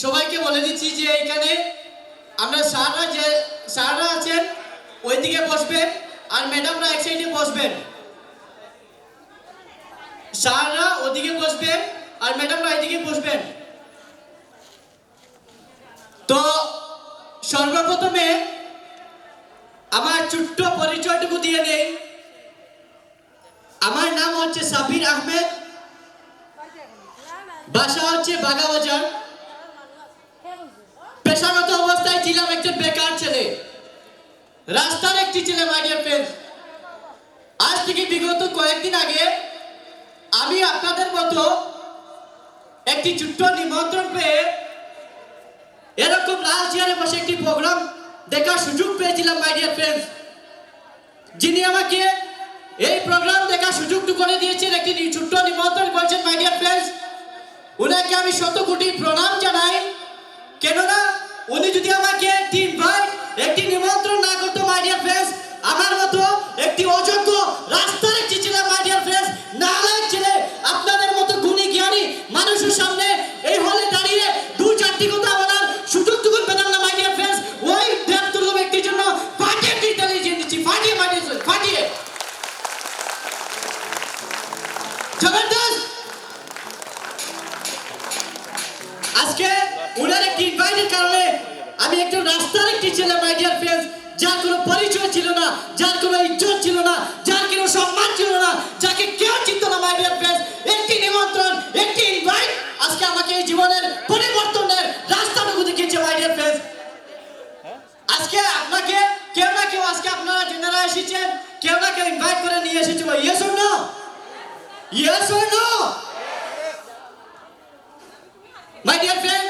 সবাইকে বলে দিচ্ছি যে এখানে আমরা স্যাররা আছেন ওইদিকে বসবেন আর ম্যাডামরা এক সাইডে বসবেন। স্যাররা ওদিকে বসবেন আর ম্যাডামরা এদিকে বসবেন। তো সর্বপ্রথমে আমার ছোট্ট পরিচয়টুকু দিয়ে নেই। আমার নাম হচ্ছে সাবির আহমেদ, বাসা হচ্ছে বাগাবাজার। পেশাগত অবস্থায় ছিলাম একটা বেকার ছেলে, রাস্তার একটি ছেলে। মাই ডিয়ার ফ্রেন্ডস, আজ থেকে বিগত কয়েকদিন আগে আমি আপনাদের মতো একটি ছোট্ট নিমন্ত্রণ পেয়ে এরকম লাল চেয়ারে বসে একটি প্রোগ্রাম দেখার সুযোগ পেয়েছিলাম। মাই ডিয়ার ফ্রেন্ডস, যিনি আমাকে এই প্রোগ্রাম দেখার সুযোগটুকু করে দিয়েছেন, একটি ছোট্ট নিমন্ত্রণ করেছেন। মাই ডিয়ার ফ্রেন্ডস, উনাকে আমি শত কোটি প্রণাম জানাই। কেননা উনি যদি আমাকে একটি নিমন্ত্রণ না করতো, মাই ডিয়ার ফ্রেন্ডস, আমার মতো একটি অযোগ্য রাস্তার একটি ছেলে, মাই ডিয়ার ফ্রেন্ডস, নালায়ক ছেলে, আপনাদের মতো গুণী জ্ঞানী মানুষের সামনে এই হলে দাঁড়িয়ে দু চারটি কথা বলার সুযোগটুকু পেতাম না। মাই ডিয়ার ফ্রেন্ডস, ওই ব্যক্তির ব্যক্তির জন্য ফাটিয়ে দিচ্ছি, ফাটিয়ে ফাটিয়ে জবরদস্ত। আজকে উনার একটি ইনভাইটের কারণে আমি একটা রাস্তার একটি ছেলে, মাই ডিয়ার ফ্রেন্ডস, যার কোনো পরিচয় ছিল না, যার কোনো ইজ্জত ছিল না, যার কোনো সম্মান ছিল না, যাকে কেউ চিনতো না। মাই ডিয়ার ফ্রেন্ডস, একটি নিমন্ত্রণ, একটি ইনভাইট আজকে আমাকে এই জীবনের পরিবর্তনের রাস্তাটুকু দেখিয়েছে। মাই ডিয়ার ফ্রেন্ডস, আজকে আপনাকে কেউ না কেউ, আজকে আপনারা যারা এসেছেন, কেউ না কেউ ইনভাইট করে নিয়ে এসেছে। Yes or no? Yes or no? My dear friend,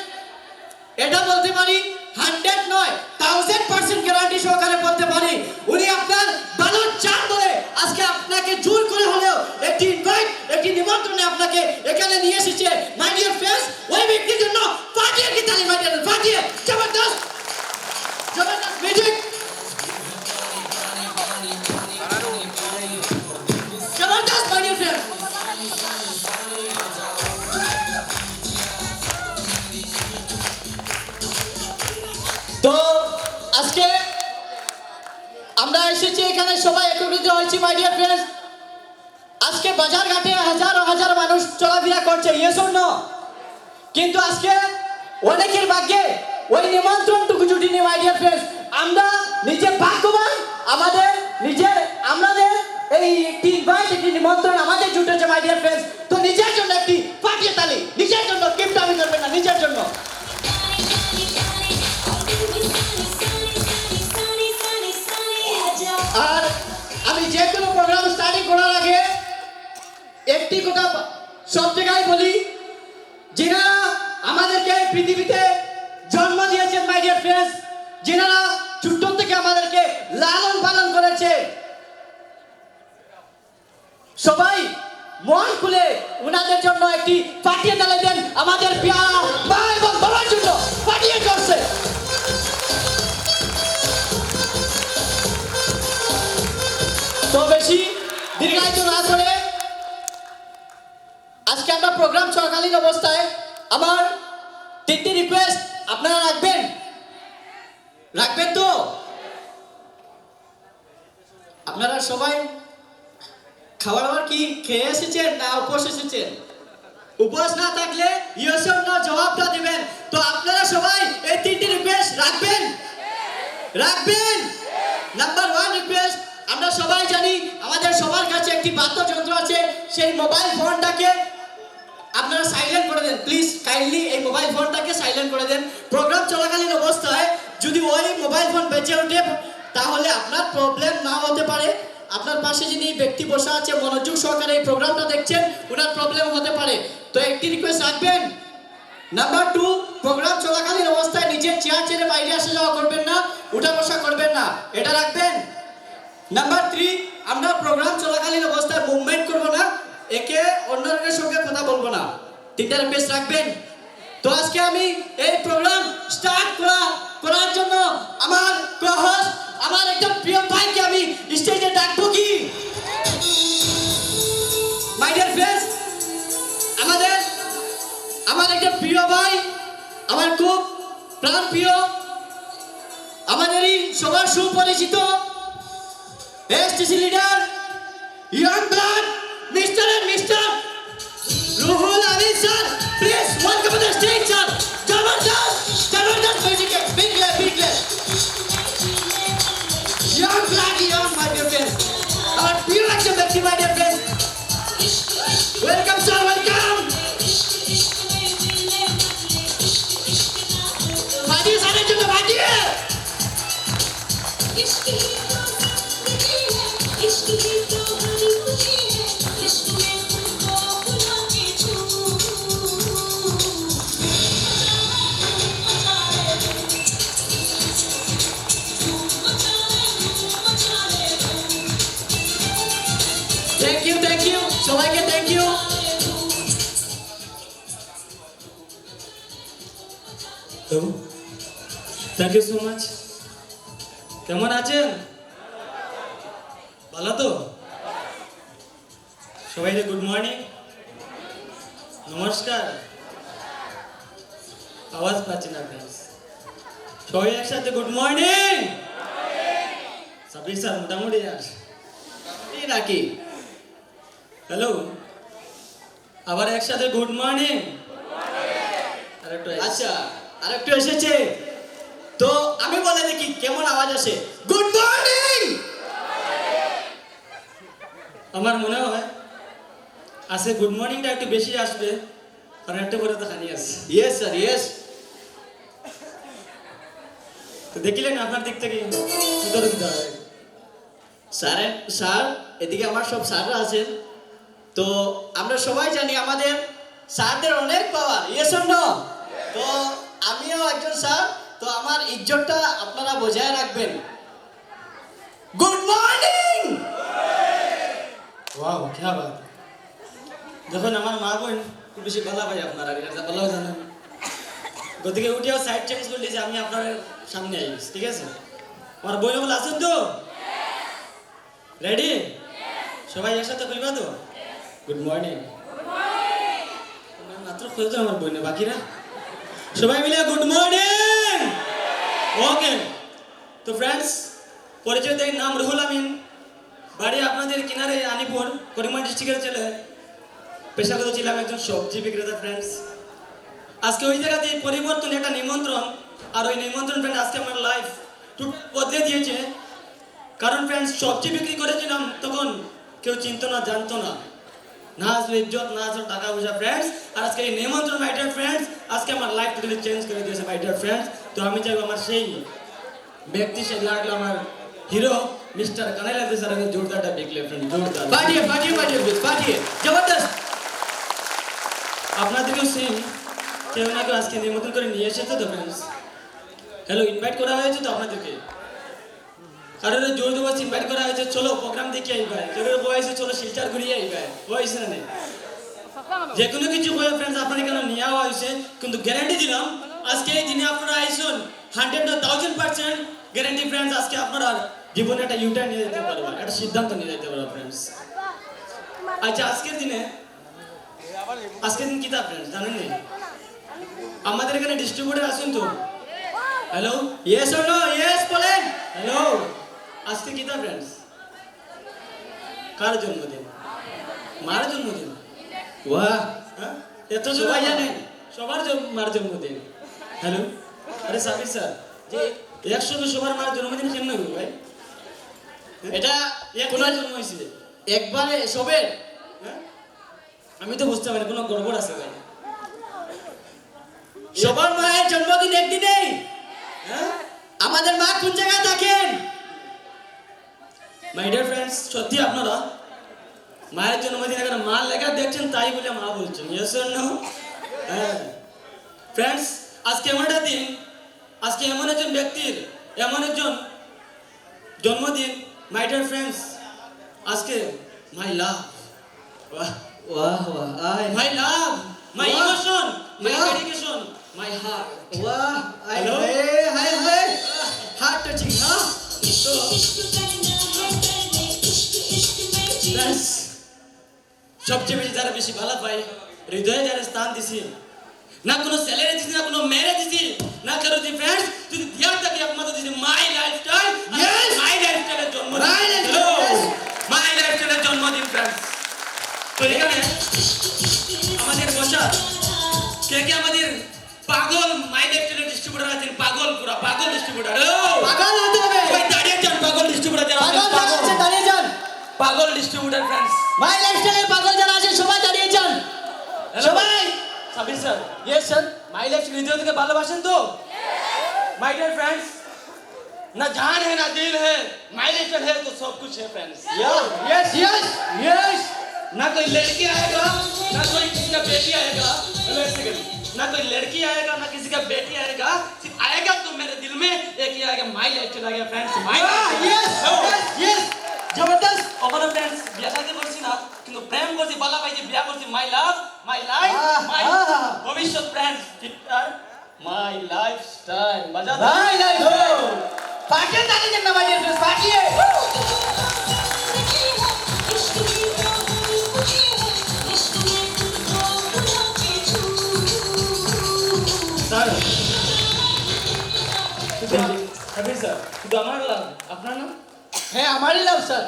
এটা বলতে পারি 100 নয় 1000% গ্যারান্টি সহকারে বলতে পারি, উনি আপনার ভালো চান বলে আজকে আপনাকে জোর করে হলেও একটি ইনভাইট, একটি নিমন্ত্রণে আপনাকে এখানে নিয়ে এসেছে। মাই ডিয়ার ফ্রেন্ডস, ওই ব্যক্তির জন্য ফাটিয়ে কি তালি, মাই ডিয়ার, ফাটিয়ে জবরদস্ত, জবরদস্ত মিউজিক, জবরদস্ত। মাই ডিয়ার ফ্রেন্ডস, তো আজকে আমরা এসেছি এখানে সবাই একত্রিত হয়েছি। মাই ডিয়ার ফ্রেন্ডস, আজকে বাজার ঘাটে হাজার হাজার মানুষ চলাফেরা করছে, ইয়েস অর নো? কিন্তু আজকে অনেকের ভাগ্যে ওই নিমন্ত্রণটুকু জুটিনি। মাই ডিয়ার ফ্রেন্ডস, আমরা নিজে ভাগ্যবান, আমাদের এই একটি ইনভাইট, একটি নিমন্ত্রণ আমাদের জুটেছে। মাই ডিয়ার ফ্রেন্ডস, তো নিজের জন্য একটি ফাটিয়ে তালি, নিজের জন্য গিফট আমি করবেন না, নিজের জন্য। আর আমি যে কোনো প্রোগ্রাম স্টার্টিং করার আগে একটি কথা সব জায়গায় বলি, যিনারা আমাদেরকে পৃথিবীতে জন্ম দিয়েছেন, মাই ডিয়ার ফ্রেন্ডস, যিনারা ছোট্ট থেকে আমাদেরকে লালন পালন করেছে, সবাই মন খুলে ওনাদের জন্য একটি ফাটিয়ে তালি দেন। আমাদের পেয়ারা মা এবং বাবার জন্য ফাটিয়ে করছে। তো বেশি দীর্ঘায়িত না করে আজকে আমরা প্রোগ্রাম চলাকালীন অবস্থায় আমার তিনটি রিকোয়েস্ট আপনারা রাখবেন তো? আপনারা সবাই খাবার কি খেয়ে এসেছেন না উপোস এসেছেন? উপোস না থাকলে ইয়েস অর নো জবাবটা দিবেন। তো আপনারা সবাই এই তিনটি রিকোয়েস্ট রাখবেন। নাম্বার 1 রিকোয়েস্ট, আমরা সবাই জানি আমাদের সবার কাছে একটি বাদ্যযন্ত্র আছে, সেই মোবাইল ফোনটাকে আপনারা সাইলেন্ট করে দেন। প্লিজ কাইন্ডলি এই মোবাইল ফোনটাকে সাইলেন্ট করে দেন। প্রোগ্রাম চলাকালীন অবস্থায় যদি ওই মোবাইল ফোন বেঁচে ওঠে তাহলে আপনার প্রবলেম না হতে পারে, আপনার পাশে যিনি ব্যক্তি বসা আছে মনোযোগ সহকারে এই প্রোগ্রামটা দেখছেন, ওনার প্রবলেম হতে পারে। তো একটি রিকোয়েস্ট রাখবেন। নাম্বার 2, প্রোগ্রাম চলাকালীন অবস্থায় নিজের চেয়ার ছেড়ে বাইরে আসা যাওয়া করবেন না, উঠা বসা করবেন না, এটা রাখবেন। নাম্বার 3, আমরা প্রোগ্রাম চলাকালীন অবস্থায় মুভমেন্ট করব না, একে অন্যের সঙ্গে কথা বলবো না। তিনটা রিকোয়েস্ট রাখবেন। তো আজকে আমি এই প্রোগ্রাম স্টার্ট করার জন্য আমার কো-হোস্ট, আমার একটা প্রিয় ভাইকে আমি স্টেজে ডাকবো কি? মাই ডিয়ার ফ্রেন্ডস, আমার একটা প্রিয় ভাই, আমার প্রাণপ্রিয় আমাদেরই সবার সুপরিচিত STC leader young blood mister and mister Ruhul Amin sir, please welcome to the stage sir. জবরদস্ত music, big clap. Young blood my dear friends, আমার প্রিয় একজন ব্যক্তি my dear friends, welcome sir, welcome. বাজিয়ে স্যারের জন্য বাজিয়ে। থ্যাংক ইউ সবাইকে, thank you. Thank you so much. কেমন আছেন? ভালো তো সবাইকে? গুড মর্নিং, নমস্কার। আওয়াজ পাচ্ছি না ফ্রেন্ডস, সবাই একসাথে গুড মর্নিং। সাবির স্যার মোটামুটি রাখি। হ্যালো, আবার একসাথে গুড মর্নিং। আচ্ছা, আরেকটু এসেছে তো আমি বলে দেখি কেমন আওয়াজ আসে। Good morning. আমার মনে হয় আজকে গুড মর্নিংটা একটু বেশি আসবে, কারণ একটা করে তো খানি আছে। Yes sir, yes. তো দেখিলেন আপনার দিক থেকে উত্তর দিতে হবে। স্যার এদিকে আমার সব স্যাররা আছেন, তো আমরা সবাই জানি আমাদের স্যারদের অনেক পাওয়ার, ইয়েস অর নো? তো আমিও একজন স্যার, তো আমার ইজ্জতটা আপনারা বজায় রাখবেন। Good morning. ওয়াও, क्या बात। দেখুন আমার মা বোন খুব বেশি ভালো ভাই, আপনারা এটা ভালো জানেন। গতিকে উঠেও সাইড চেঞ্জ করলি যে আমি আপনার সামনে আই, ঠিক আছে? আমার বই বলে আছেন তো? রেডি? সবাই একসাথে কইবা তো? Good morning. মাত্র খুঁজে আমার বই না, বাকিরা সবাই মিলে গুড মর্নিং। ওকে, তো ফ্রেন্ডস, পরিচয় দেয়, নাম রুহুল আমিন, বাড়ি আপনাদের কিনারে আনিপুর, করিমগঞ্জ ডিস্ট্রিক্টের ছেলে। পেশাগত ছিলাম একজন সবজি বিক্রেতা ফ্রেন্ডস। আজকে ওই জায়গাতে পরিবর্তন, একটা নিমন্ত্রণ, আর ওই নিমন্ত্রণ ফ্রেন্ড আজকে আমার লাইফ বদলে দিয়েছে। কারণ ফ্রেন্ডস, সবজি বিক্রি করেছিলাম তখন কেউ চিনতো না, জানতো না, না আসলে ইজ্জত, না আসলে টাকা পয়সা ফ্রেন্ডস। আর আজকে এই নিমন্ত্রণ মাই ডিয়ার ফ্রেন্ডস আজকে আমার লাইফ টোটালি চেঞ্জ করে দিয়েছে মাই ডিয়ার ফ্রেন্ডস। তো আমি চাইবো আমার সেই ব্যক্তি, সেই লাগলো আমার হিরো মিস্টার কানাইলা দে স্যার, জোরদারটা দেখলে ফ্রেন্ড, জোরদার বাজিয়ে জবরদস্ত। আপনাদেরকেও সেম কেউ না কেউ আজকে নিমন্ত্রণ করে নিয়ে এসেছে তো ফ্রেন্ডস। হ্যালো, ইনভাইট করা হয়েছে তো আপনাদেরকে, কারোর জোর জবরদস্তি ইনভাইট করা হয়েছে, চলো প্রোগ্রাম দেখে আইবা। কেউ বয়সে চলো শিলচার ঘুরিয়ে আইবা, বয়সে না নেই যে কোনো কিছু হয়ে ফ্রেন্ডস আপনারা কেন নিয়ে আওয়া হয়েছে। কিন্তু গ্যারান্টি দিলাম আজকে এই দিনে আপনারা আইসুন 100% গ্যারান্টি ফ্রেন্ডস, আজকে আপনারা জীবনে একটা ইউটার্ন নিয়ে যেতে পারবেন, একটা সিদ্ধান্ত নিয়ে যেতে পারবেন ফ্রেন্ডস। আচ্ছা, আজকের দিন কি তা ফ্রেন্ডস জানেন নি? আমাদের এখানে ডিস্ট্রিবিউটর আসুন তো। Hello, yes or no? Yes বলেন। হ্যালো, আজকে কি তা ফ্রেন্ডস? কার জন্মদিন? মার জন্মদিন। বাহ, হ্যাঁ, এত সবাই জানেন? সবার মার জন্মদিন। হ্যালো, আরে সাবির স্যার, যে একসাথে সবার মার জন্মদিন কেমন হবে ভাই? এটা কোন জন্ম হয়েছে? একবারে সবের? হ্যাঁ, আমি তো বুঝতে পারি কোনো গড়বড় আছে ভাই। সবার মায়ের জন্মদিন একদিনেই? হ্যাঁ, আমাদের মা কোন জায়গায় থাকেন? মাই ডিয়ার ফ্রেন্ডস, সত্যি আপনারা মায়ের জন্মদিন এখানে মা লেখা দেখছেন তাই বলে মা বলছেন, ইয়েস অর নো? হ্যাঁ ফ্রেন্ডস, আজকে এমন একটা দিন, আজকে এমন একজন ব্যক্তির এমন একজন জন্মদিন মাই ডিয়ার ফ্রেন্ডস, আজকে মাই লাভ, বাহ বাহ বাহ, মাই লাভ, মাই Wow. Emotion, my Wow. Dedication, my heart. বাহ, Hello? হাই হার্ট টাচিং, না? তো ফ্রেন্ডস, সবচেয়ে বেশি যারা বেশি ভালো পাই, হৃদয়ে যারা স্থান দিছি, না কোনো স্যালারি দিছি, না কোনো মেরে দিছি, না কারো কে কে আমাদের পাগল মাই লেফটের ডিস্ট্রিবিউটর আছেন, পাগল পুরা পাগল ডিস্ট্রিবিউটর। পাগল হতে হবে। ওই দাঁড়িয়ে যান পাগল ডিস্ট্রিবিউটর যারা আছেন, পাগল যারা আছে দাঁড়িয়ে যান। পাগল ডিস্ট্রিবিউটর ফ্রেন্ডস। মাই লাইফস্টাইলের পাগল যারা আছে সবাই দাঁড়িয়ে যান। সবাই। Sabir sir, yes sir. My life हृदय থেকে ভালোবাসেন তো? माय डियर फ्रेंड्स, ना जान है ना दिल है, माय लाइफ है तो सब कुछ है फ्रेंड्स। Yes yes yes. ना कोई लड़की आएगा ना कोई किसी का बेटी आएगा, एक सेकंड, ना कोई लड़की आएगा ना किसी का बेटी आएगा, सिर्फ आएगा तो मेरे दिल में एक ही आएगा, माय लाइफ चला गया friends. My yes yes yes. জবরদস্ত। ওখানে फ्रेंड्स বিয়া করতে পারছি না কিন্তু প্রেম করছি, বালা ভাই যে বিয়া করছি, মাই লাভ মাই লাইফ মাই ভবিষ্যৎ फ्रेंड्स, টিটার মাই লাইফস্টাইল বাজা দাও। মাই লাইফস্টাইল। পার্টি দাঁড়িয়ে যান না মাই dear friends, party. Sir Habib sir, শুধু আমার লাভ আপনার নাম? হ্যাঁ আমারই লাভ স্যার।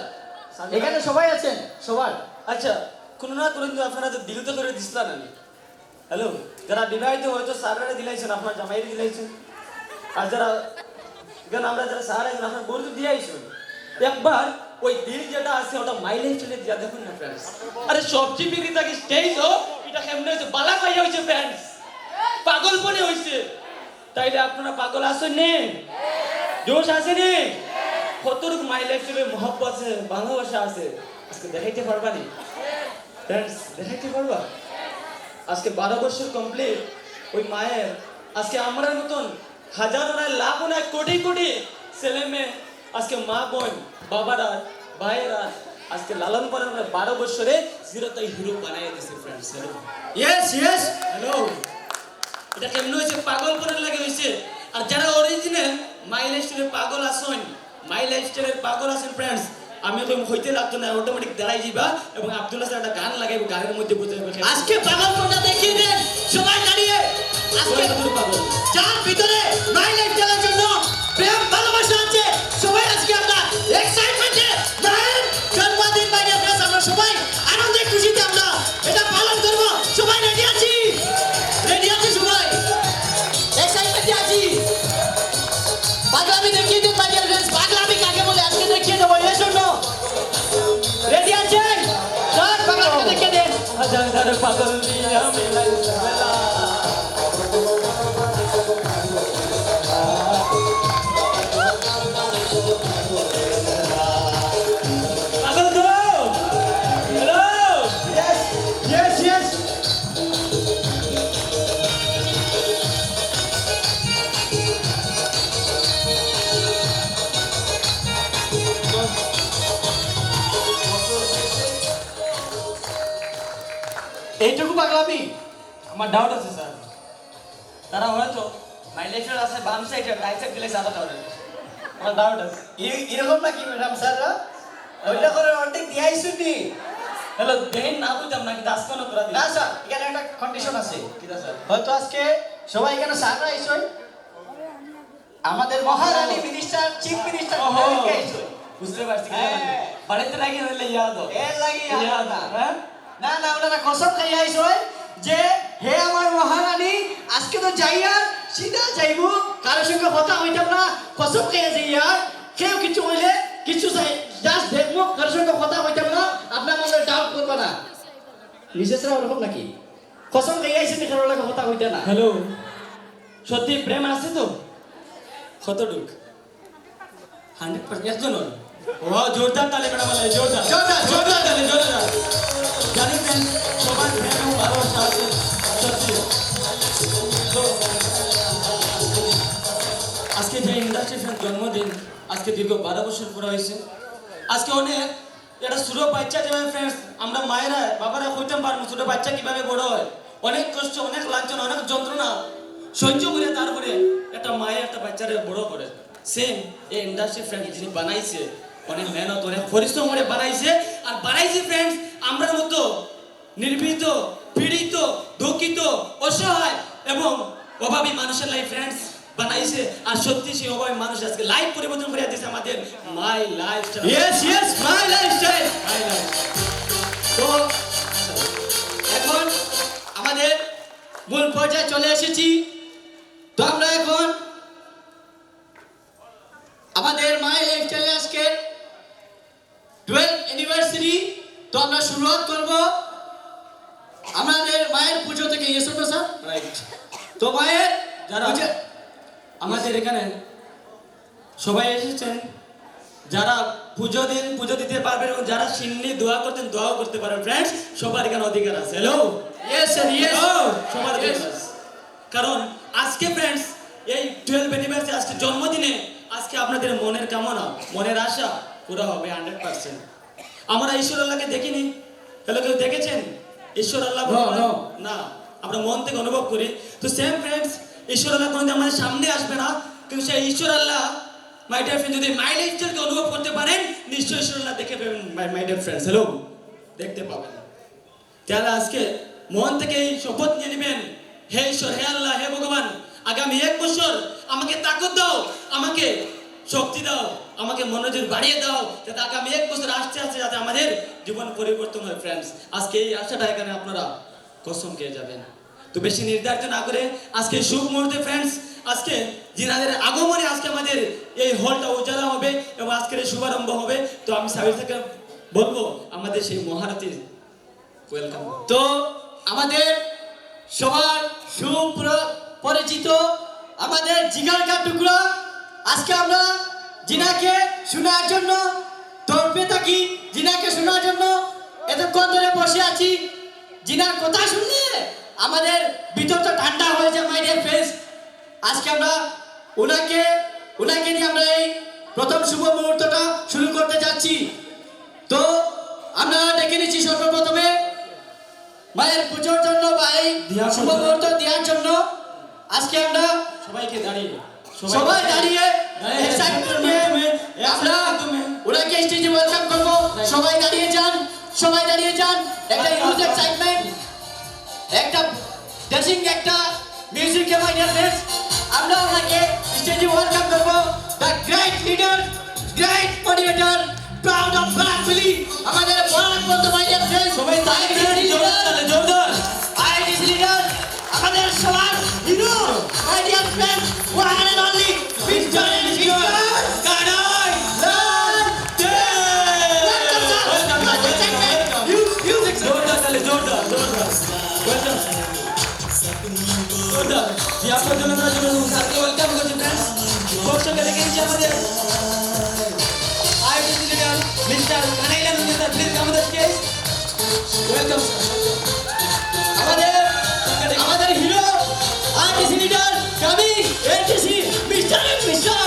এখানে সবাই আছেন সবার। আচ্ছা, কোনো না কোনো কিন্তু আপনারা তো দিল তো করে দিছিলেন আমি। হ্যালো, যারা বিবাহিত হয়তো সারারে দিলাইছেন, আপনার জামাইরে দিলাইছেন, আর যারা এখানে আমরা যারা সারা আছেন আপনার বউ তো দিয়াইছেন। একবার ওই দিল যেটা আছে ওটা মাই লাইফ চলে দিয়া দেখুন না ফ্রেন্ডস। আরে সবজি বিক্রি থাকে স্টেজ ও এটা কেমনে হইছে, বালা খাইয়া হইছে ফ্রেন্ডস, পাগল বনে হইছে। তাইলে আপনারা পাগল আছেন নে? জোশ আছে নে? কতটুক মাই লাইফ চলে মহব্বত আছে, ভালোবাসা আছে, আজকে দেখাইতে পারবা নি ফ্রেন্ডস? দেখাইতে পারবা? আজকে 12 বছর কমপ্লিট ওই মায়ের, আজকে আমার মতন হাজার নয় লাখ নয় কোটি কোটি ছেলে মেয়ে আজকে মা বোন বাবারা ভাইয়েরা আজকে লালন পালন করে 12 বছরে জিরোতাই হিরো বানাই দিয়েছে friends. Hello yes yes. Hello, এটা কেমন হয়েছে? পাগল করে লাগে হয়েছে। আর যারা অরিজিনাল মাই লাইফস্টাইলের পাগল আসেন, মাই লাইফস্টাইলের পাগল আসেন ফ্রেন্ডস, আমি তো হইতে লাগতো না, অটোমেটিক দাঁড়াই যাইবা এবং আব্দুল্লাহ স্যার একটা গান লাগাইব, গানের মধ্যে বুঝে যাবে আজকে পাগলপনটা দেখিয়ে দেন সবাই দাঁড়িয়ে। আজকে পাগল যার ভিতরে মাই লাইফস্টাইলের জন্য প্রেম ভালোবাসা আছে, সবাই আজকে আমরা এক্সাইটমেন্টে মায়ের জন্মদিন মাই ডিয়ার ফ্রেন্ডস, আমরা সবাই আনন্দে খুশিতে আমরা এটা পালন করব। সবাই রেডি আছি? রেডি আছি সবাই? এক্সাইটমেন্টে আছি? পাগলামি দেখিয়ে দিন মাই ডিয়ার ফ্রেন্ডস, পাগলামি কাকে বলে আজকে দেখিয়ে দেবো। এর জন্য রেডি আছেন? সব পাগলামি দেখিয়ে দেন। হাজার পাগল নিয়া মিলাই বেলা পাগল তো। Hello Yes, yes, yes. এইটুকু পাগলামি? আমার ডাউট আছে স্যার, তারা হয়তো মাই লাইফের আছে বাম সাইডে রাইট সাইড দিলে সাদা ডাউট আছে, আমার ডাউট আছে। এরকম নাকি ম্যাডাম স্যাররা? ওইটা করে অর্ধেক দিয়াই শুনি। হ্যালো, দেন না বুঝতাম নাকি দাস কোন করা দিই না স্যার, এখানে একটা কন্ডিশন আছে। কি দা স্যার? হয়তো আজকে সবাই এখানে স্যাররা আইসই, আমাদের মহারানী মিনিস্টার চিফ মিনিস্টার আইসই। বুঝতে পারছি, হ্যাঁ। বাড়িতে লাগিয়ে হইলে ইয়াদ এর লাগি ইয়াদ না। হ্যাঁ না না, ওনারা কসম খাই আইসই যে হে আমার মহারানী আজকে তো যাইয়া সিধা যাইবো, কারোর সঙ্গে কথা হইতাম না, কসম খাইয়া যাইয়া কেউ কিছু হইলে কিছু চাই জাস্ট দেখবো, কারোর সঙ্গে কথা হইতাম না, আপনার মনে ডাউট করবে না। নিজেরা ওরকম নাকি? কসম খাইয়া আইসেন কারোর লাগে কথা হইতে না। হ্যালো, সত্যি প্রেম আছে তো? কতটুক? 100% একজন ও জোরদার তালে ম্যাডাম, জোরদার জোরদার, জোরদার তালে জোরদার। জানি ফ্রেন্ড সবার প্রেম এবং ভালোবাসা আছে সত্যি। তো আজকে যে ইন্ডাস্ট্রি ফ্রেন্ড জন্মদিন, আজকে দীর্ঘ 12 বছর পুরো হয়েছে। আজকে অনেক একটা ছোট বাচ্চা যেভাবে ফ্রেন্ডস আমরা মায়েরা বাবারা কইতাম পারবো ছোট বাচ্চা কিভাবে বড় হয়, অনেক কষ্ট অনেক লাঞ্ছনা অনেক যন্ত্রণা সহ্য করে তারপরে একটা মায়ের একটা বাচ্চারে বড় করে। সেম এই ইন্ডাস্ট্রি ফ্রেন্ড যিনি বানাইছে অনেক মেহনত অনেক পরিশ্রম করে বানাইছে, আর বানাইছে ফ্রেন্ডস আমরা মতো নির্ভীত পীড়িত দুঃখিত অসহায় এবং অভাবী মানুষের লাইফ ফ্রেন্ডস বানাইছে। আর সত্যি সেই অভাবী মানুষ আজকে লাইফ পরিবর্তন করে দিয়েছে আমাদের মাই lifestyle. Yes yes, my lifestyle. My life. তো এখন আমাদের মূল পর্যায়ে চলে এসেছি। তো আমরা এখন আমাদের মায়ের লাইফস্টাইলে আজকে 12 অ্যানিভার্সারি। তো আমরা শুরুয়াত করব আমাদের মায়ের পুজো থেকে। Yes or no sir? Right. তো মায়ের যারা পূজা- আমাদের এখানে সবাই এসেছেন, যারা পুজো দিতে পারবেন এবং যারা সিন্নি দোয়া করতেন দোয়াও করতে পারবেন ফ্রেন্ডস, সবার এখানে অধিকার আছে। Hello, Yes, sir, yes. সবার অধিকার আছে। কারণ আজকে ফ্রেন্ডস এই 12 অ্যানিভার্সারি, আজকে জন্মদিনে আজকে আপনাদের মনের কামনা, মনের আশা পুরো হবে 100%। আমরা ঈশ্বর আল্লাহকে দেখিনি। হ্যালো, কেউ দেখেছেন ঈশ্বর আল্লাহ? No, no. না, আমরা মন থেকে অনুভব করি। তো সেম ফ্রেন্ডস, ঈশ্বর আল্লাহ কোনোদিন আমাদের সামনে আসবে না, কিন্তু সেই ঈশ্বর আল্লাহ মাই ডিয়ার ফ্রেন্ড যদি মাই লাইফস্টাইলকে অনুভব করতে পারেন, নিশ্চয়ই ঈশ্বর আল্লাহ দেখে পাবেন। মাই ডিয়ার ফ্রেন্ডস, হ্যালো, দেখতে পাবেন। তাহলে আজকে মন থেকে এই শপথ নিয়ে নেবেন, হে ঈশ্বর, হে আল্লাহ, হে ভগবান, আগামী 1 বছর আমাকে তাকত দাও, আমাকে শক্তি দাও, আমাকে মনোযোগ বাড়িয়ে দাও, যাতে আগামী 1 বছর আসতে আসতে যাতে আমাদের জীবন পরিবর্তন হয়। ফ্রেন্ডস, আজকে এই আশাটা এখানে আপনারা কসম খেয়ে যাবেন। তো বেশি নির্ধারিত না করে আজকে শুভ মুহূর্তে ফ্রেন্ডস, আজকে জিনাদের আগমনে আজকে আমাদের এই হলটা উজালা হবে এবং আজকের এই শুভারম্ভ হবে। তো আমি সাবির থেকে বলবো আমাদের সেই মহারথী ওয়েলকাম। তো আমাদের সবার সুপরিচিত আমাদের জিগার কা টুকরা, আজকে আমরা জিনাকে শোনার জন্য তরপে থাকি। জিনাকে শোনার জন্য এতক্ষণ ধরে বসে আছি। জিনার কথা শুনলে আমাদের ভিতরটা ঠান্ডা হয়ে যায় মাই ডিয়ার ফ্রেন্ডস। আজকে আমরা ওনাকে নিয়ে আমরা এই প্রথম শুভ মুহূর্তটা শুরু করতে যাচ্ছি। তো আমরা ডেকে নিচ্ছি সর্বপ্রথমে মায়ের পুজোর জন্য বা এই শুভ মুহূর্ত দেওয়ার জন্য। আজকে আমরা সবাইকে দাঁড়িয়ে সবাই দাঁড়িয়ে excitement নিয়ে আমরা ওনাকে স্টেজে ওয়েলকাম করব। সবাই দাঁড়িয়ে যান, সবাই দাঁড়িয়ে যান। একটা ইউজ এক্সাইটমেন্ট, একটা ড্যাশিং, একটা মিউজিক মাই ডিয়ার ফ্রেন্ডস। আমরা ওনাকে স্টেজে ওয়েলকাম করব। The great leader, great motivator, proud of Barak Valley, আমাদের বরাকবন্ধু মাই ডিয়ার ফ্রেন্ডস। সবাই জোরদার আইডিস লিডার, আমাদের সবার hero my dear friends, one and only mister and mister Kanai Jordar দিয়া পর্যন্ত স্যারকে ওয়েলকাম করছি ফ্রেন্ডস। দর্শককে দেখে নিচ্ছি আমাদের IDC leader mister Kanailal mister, please come the stage. Welcome আমাদের hero IDC leader coming NTC mister and mister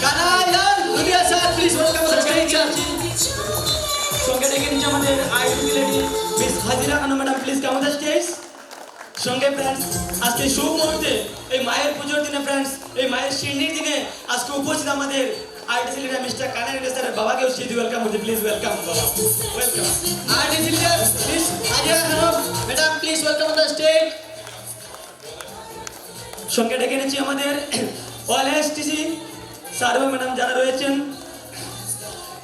Kanailal দুনিয়া sir, please welcome the stage. সঙ্গে দেখে নিচ্ছি আমাদের IDC lady miss Hazira Khanam madam, please come the stage. সঙ্গে ফ্রেন্ডস, আজকে শুভ মুহূর্তে এই মায়ের পুজোর দিনে ফ্রেন্ডস, এই মায়ের শিরনির দিনে আজকে উপস্থিত আমাদের আইডিসি লিডার মিস্টার কানাইলাল স্যারের বাবাকেও সেই ওয়েলকাম করছি। প্লিজ ওয়েলকাম বাবা, welcome. IDC leader miss Hazira Khanam madam, please welcome the stage. সঙ্গে ডেকে নিচ্ছি আমাদের অল এসটিসি স্যার এবং ম্যাডাম যারা রয়েছেন।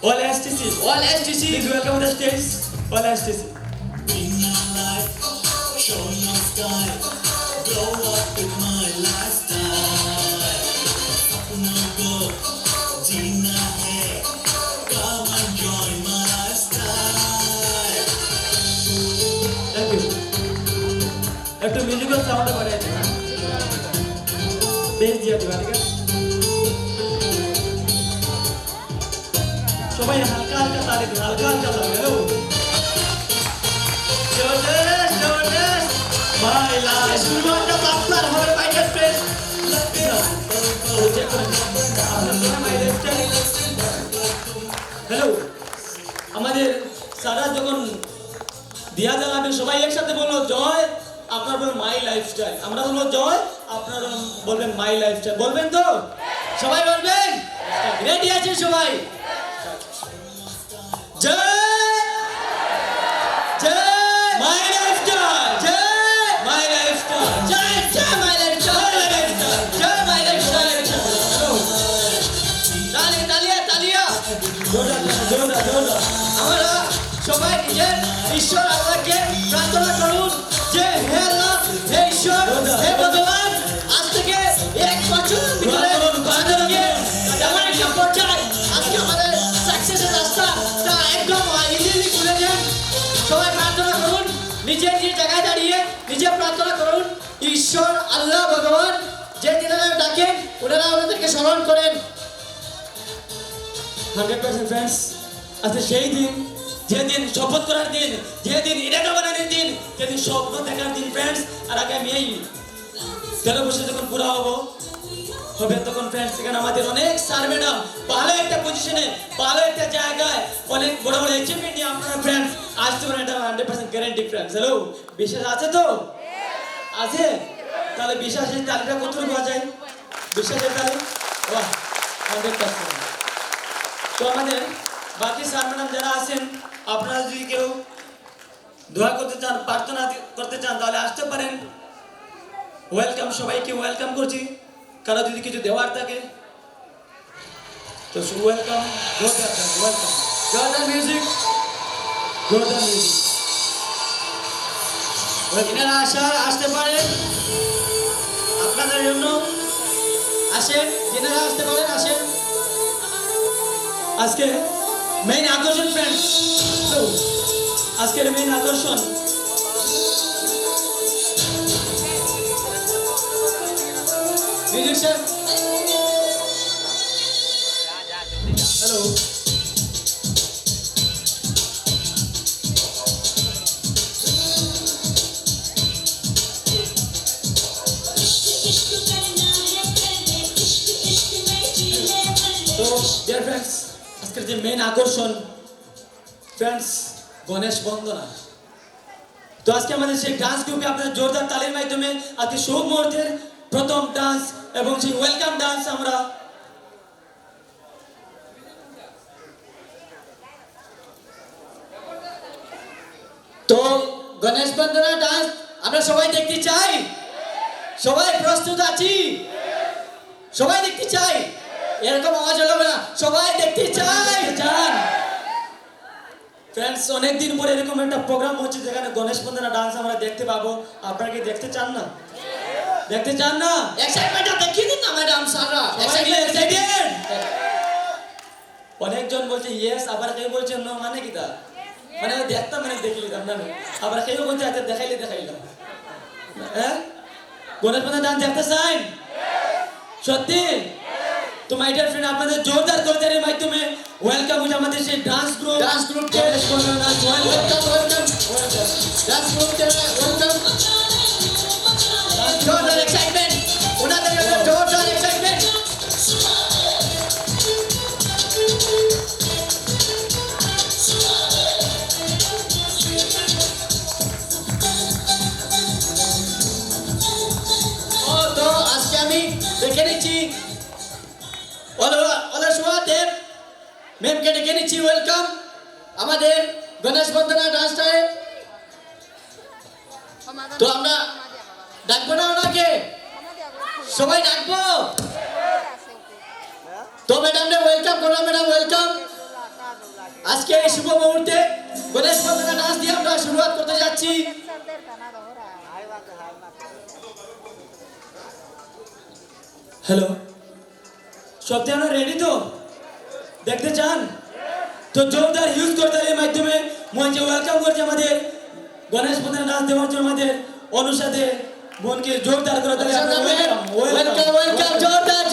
All STC, all STC, please welcome the stage. All STC একটু মিউজিক্যাল সাউন্ড বাড়িয়ে দিন, বেশ দিয়ে দিবা, ঠিক আছে? সবাই হালকা হালকা তালি দিন, হালকা হালকা তালি। হ্যালো, মাই লাইফ শুরুটা আপনার হবে মাই ডিয়ার ফ্রেন্ডস। হ্যালো, আমাদের সারা যখন দিয়া জ্বালাবে সবাই একসাথে বললো জয়, আপনার বলবেন মাই লাইফস্টাইল, আমরা বলবো জয়, আপনারা বলবেন মাই লাইফস্টাইল। বলবেন তো? সবাই বলবেন? রেডি আছে সবাই? জয় জয় মাই লাইফস্টাইল, জয় মাই লাইফস্টাইল, জয় জয় মাই লাইফস্টাইল, জয় মাই লাইফস্টাইল। তালিয়া তালিয়া। জোরদার। আমরা সবাই নিজের ঈশ্বর আল্লাহকে প্রার্থনা করুন যে হে আল্লাহ, হে ঈশ্বর, নিজে নিজের জায়গায় দাঁড়িয়ে নিজে প্রার্থনা করুন ঈশ্বর আল্লাহ ভগবান যে তিনারা ডাকেন ওনারা ওনাদেরকে স্মরণ করেন। 100% ফ্রেন্ডস, আজকে সেই দিন, যেদিন শপথ করার দিন, যেদিন ইরাদা বানানোর দিন, যেদিন স্বপ্ন দেখার দিন ফ্রেন্ডস। আর আগে আমি এই 13 বছর যখন পুরা হবে তখন ফ্রেন্ডস সেখানে আমাদের অনেক স্যার ম্যাডাম ভালো একটা পজিশনে, ভালো একটা জায়গায়, অনেক বড় বড় অ্যাচিভমেন্ট নিয়ে আপনারা ফ্রেন্ডস আসতে পারেন, এটা 100% গ্যারান্টি ফ্রেন্ডস। হ্যালো, বিশ্বাস আছে তো? আছে? তাহলে বিশ্বাসের তালিকা কতটুকু পাওয়া যায়? বিশ্বাসের তালিকা বাহ 100%। তো আমাদের বাকি স্যার ম্যাডাম যারা আছেন, আপনারা যদি কেউ দোয়া করতে চান, প্রার্থনা করতে চান, তাহলে আসতে পারেন। ওয়েলকাম, সবাইকে ওয়েলকাম করছি। কারো যদি কিছু দেওয়ার থাকে তো ওয়েলকাম, ওয়েলকাম। জর্দান মিউজিক এনারা আসতে পারেন আপনাদের জন্য। আসেন, যেনারা আসতে পারেন আসেন। আজকে মেইন আকর্ষণ ফ্রেন্ডস, আজকের মেইন আকর্ষণ মিউজিশিয়ান হ্যালো। তো ডিয়ার ফ্রেন্ডস, আজকের যে মেইন আকর্ষণ ফ্রেন্ডস গণেশ বন্দনা। তো আজকে আমাদের সেই ডান্স গ্রুপে আপনাদের জোরদার তালির মাধ্যমে আজকে শুভ মুহূর্তের প্রথম ডান্স এবং সেই ওয়েলকাম ডান্স আমরা তো গণেশ বন্দনা ডান্স আমরা সবাই দেখতে চাই। সবাই প্রস্তুত আছি? সবাই দেখতে চাই? এরকম আওয়াজ হলো না, সবাই দেখতে চাই। চান ফ্রেন্ডস, অনেকদিন পরে এরকম একটা প্রোগ্রাম হচ্ছে যেখানে গণেশ বন্দনা ডান্স আমরা দেখতে পাবো। আপনারা কি দেখতে চান না? দেখতে চান না? এক্সাইটমেন্টটা দেখিয়ে দিন না ম্যাডাম স্যাররা। Excited? অনেকজন বলছে ইয়েস, আবার কেউ বলছে নো। মানে কি তা? মানে আমি দেখতাম, মানে দেখে নিতাম না, আবার কেউ বলছে আচ্ছা দেখাইলাম। হ্যাঁ, গণেশ বন্দনা ডান্স দেখতে চান? সত্যি? তো মাই ডিয়ার ফ্রেন্ড, আপনাদের জোরদার করতালির মাধ্যমে ওয়েলকাম হচ্ছে আমাদের সেই ডান্স গ্রুপ। গণেশ বন্দনা dance welcome dance group welcome. জোরদার এক্সাইটমেন্ট, ওনাদের জন্য জোরদার এক্সাইটমেন্ট। ও তো আজকে আমি দেখে নিচ্ছি অলসুয়াদের ম্যামকে ডেকে নিচ্ছি। ওয়েলকাম আমাদের গণেশ বন্দনা ডান্সটায়। তো আমরা ডাকবো না ওনাকে? সবাই ডাকবো তো ম্যাডামকে ওয়েলকাম করলাম। Madam welcome. আজকে এই শুভ মুহূর্তে গণেশ বন্দনা ডান্স দিয়ে আমরা শুরুয়াত করতে যাচ্ছি। হ্যালো, সব আপনারা রেডি তো? দেখতে চান? তো জোরদার ইউজ করতালির মাধ্যমে মঞ্চে ওয়েলকাম করছে আমাদের গণেশ বন্দনা ডান্স দেওয়ার জন্য আমাদের অনুসাদে মনকে জোরদার করে তাহলে ওয়েলকাম ওয়েলকাম জোরদার